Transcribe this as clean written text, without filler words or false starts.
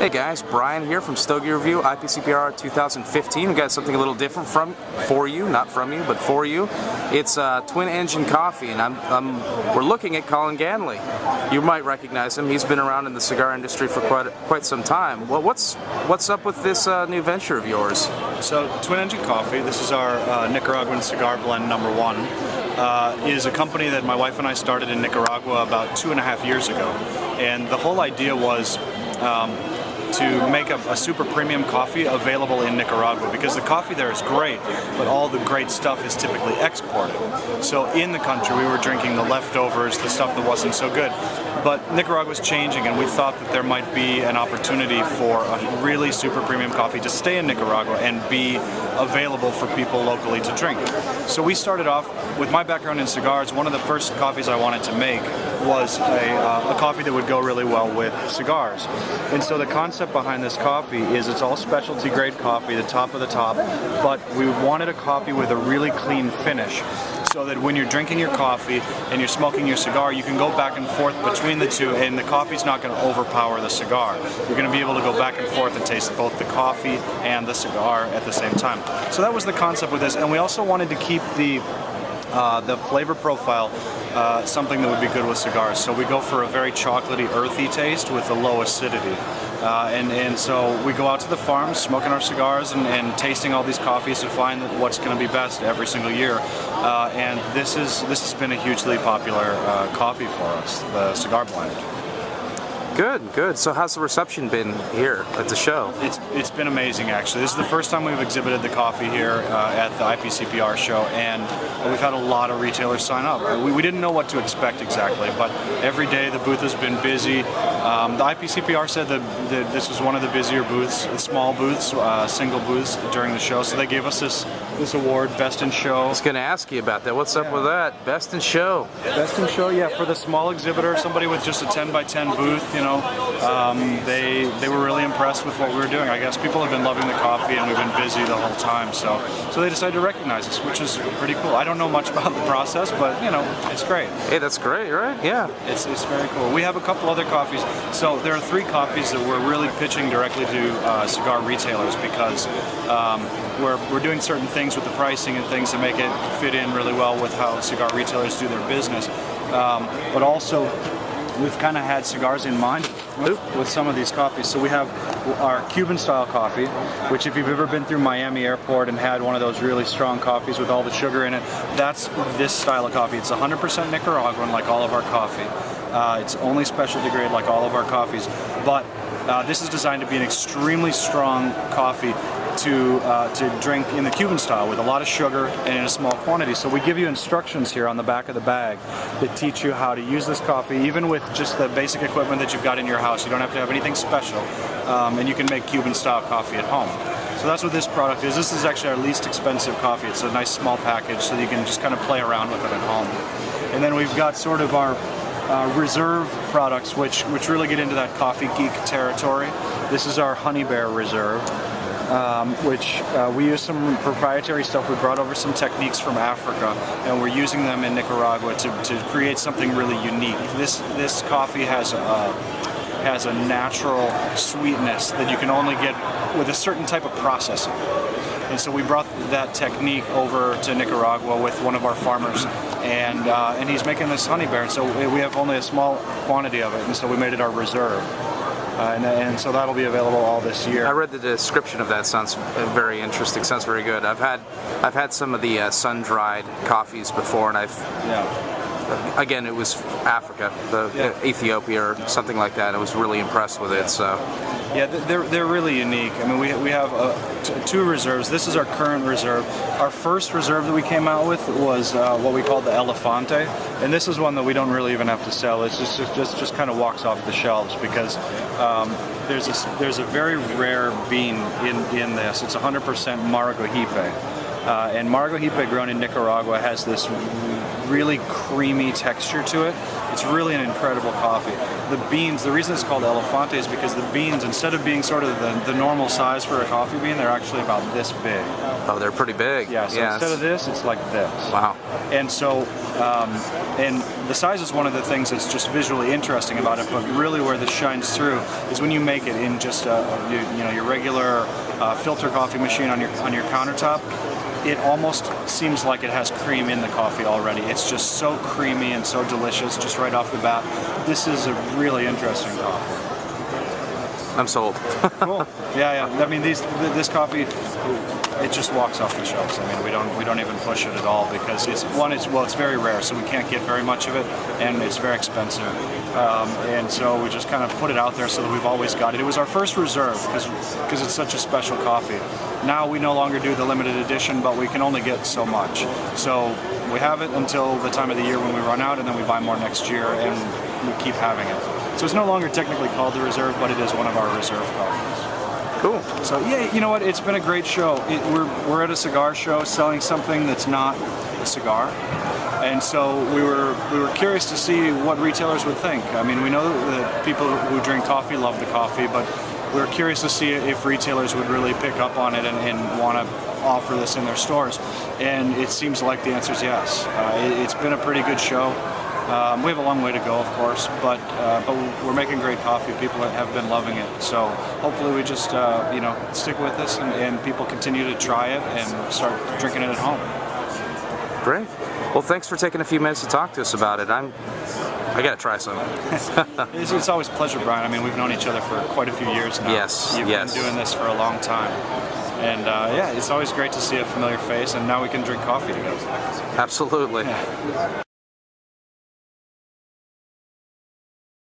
Hey guys, Brian here from Stogie Review, IPCPR 2015. We got something a little different for you, not from you, but for you. It's twin engine coffee, and we're looking at Colin Ganley. You might recognize him. He's been around in the cigar industry for quite some time. Well, what's up with this new venture of yours? So, twin engine coffee. This is our Nicaraguan cigar blend #1. Is a company that my wife and I started in Nicaragua about 2.5 years ago, and the whole idea was to make a super premium coffee available in Nicaragua, because the coffee there is great, but all the great stuff is typically exported. So in the country we were drinking the leftovers, the stuff that wasn't so good. But Nicaragua is changing, and we thought that there might be an opportunity for a really super premium coffee to stay in Nicaragua and be available for people locally to drink. So we started off with my background in cigars. One of the first coffees I wanted to make was a coffee that would go really well with cigars. And so the concept behind this coffee is it's all specialty grade coffee, the top of the top, but we wanted a coffee with a really clean finish, so that when you're drinking your coffee and you're smoking your cigar, you can go back and forth between the two, and the coffee's not going to overpower the cigar. You're going to be able to go back and forth and taste both the coffee and the cigar at the same time. So that was the concept with this, and we also wanted to keep the flavor profile something that would be good with cigars. So we go for a very chocolatey, earthy taste with a low acidity. And so we go out to the farms, smoking our cigars and tasting all these coffees to find what's going to be best every single year. And this has been a hugely popular coffee for us, the cigar blend. Good. So how's the reception been here at the show? It's been amazing, actually. This is the first time we've exhibited the coffee here at the IPCPR show, and we've had a lot of retailers sign up. We didn't know what to expect exactly, but every day the booth has been busy. The IPCPR said that this was one of the busier booths, the small booths, single booths during the show, so they gave us this award, Best in Show. I was going to ask you about that. What's up with that? Best in Show. Best in Show, yeah, for the small exhibitor, somebody with just a 10x10 booth, you know. They were really impressed with what we were doing. I guess people have been loving the coffee, and we've been busy the whole time, so they decided to recognize us, which is pretty cool. I don't know much about the process, but you know, it's great. Hey, that's great, right? Yeah. It's very cool. We have a couple other coffees. So there are 3 coffees that we're really pitching directly to cigar retailers, because we're doing certain things with the pricing and things to make it fit in really well with how cigar retailers do their business. But also, we've kind of had cigars in mind with some of these coffees. So we have our Cuban style coffee, which if you've ever been through Miami airport and had one of those really strong coffees with all the sugar in it, that's this style of coffee. It's 100% Nicaraguan, like all of our coffee. It's only specialty grade, like all of our coffees. But this is designed to be an extremely strong coffee to drink in the Cuban style, with a lot of sugar and in a small quantity. So we give you instructions here on the back of the bag that teach you how to use this coffee, even with just the basic equipment that you've got in your house. You don't have to have anything special, and you can make Cuban style coffee at home. So that's what this product is. This is actually our least expensive coffee. It's a nice small package, so you can just kind of play around with it at home. And then we've got sort of our reserve products, which really get into that coffee geek territory. This is our Honey Bear Reserve, which we use some proprietary stuff. We brought over some techniques from Africa, and we're using them in Nicaragua to create something really unique. This coffee has a natural sweetness that you can only get with a certain type of processing. And so we brought that technique over to Nicaragua with one of our farmers, and he's making this Honey Bear. And so we have only a small quantity of it, and so we made it our reserve. And so that'll be available all this year. I read the description of that. Sounds very interesting. Sounds very good. I've had some of the sun-dried coffees before, and again, it was Africa, Ethiopia or something like that. I was really impressed with it. So yeah, they're really unique. I mean, we have 2 reserves. This is our current reserve. Our first reserve that we came out with was what we call the Elefante, and this is one that we don't really even have to sell. It's just kind of walks off the shelves, because there's a very rare bean in this. It's 100% Margohipe. And Margohipe, grown in Nicaragua, has this really creamy texture to it. It's really an incredible coffee. The beans, the reason it's called Elefante is because the beans, instead of being sort of the normal size for a coffee bean, they're actually about this big. Oh, they're pretty big. Yeah, so instead of this, it's like this. Wow. And so, and the size is one of the things that's just visually interesting about it, but really where this shines through is when you make it in just your regular filter coffee machine on your countertop. It almost seems like it has cream in the coffee already. It's just so creamy and so delicious just right off the bat. This is a really interesting coffee. I'm sold. Cool. Yeah. I mean, this coffee, it just walks off the shelves. I mean, we don't even push it at all because it's very rare, so we can't get very much of it, and it's very expensive. And so we just kind of put it out there so that we've always got it. It was our first reserve because it's such a special coffee. Now we no longer do the limited edition, but we can only get so much. So we have it until the time of the year when we run out, and then we buy more next year, and we keep having it. So it's no longer technically called the reserve, but it is one of our reserve coffees. Cool. So yeah, you know what? It's been a great show. We're at a cigar show selling something that's not a cigar, and so we were curious to see what retailers would think. I mean, we know that people who drink coffee love the coffee, but we were curious to see if retailers would really pick up on it and want to offer this in their stores. And it seems like the answer is yes. It's been a pretty good show. We have a long way to go, of course, but we're making great coffee. People have been loving it, so hopefully we just stick with this and people continue to try it and start drinking it at home. Great. Well, thanks for taking a few minutes to talk to us about it. I gotta try some. It's always a pleasure, Brian. I mean, we've known each other for quite a few years now. Yes. You've been doing this for a long time. And yeah, it's always great to see a familiar face, and now we can drink coffee together. Absolutely. Yeah.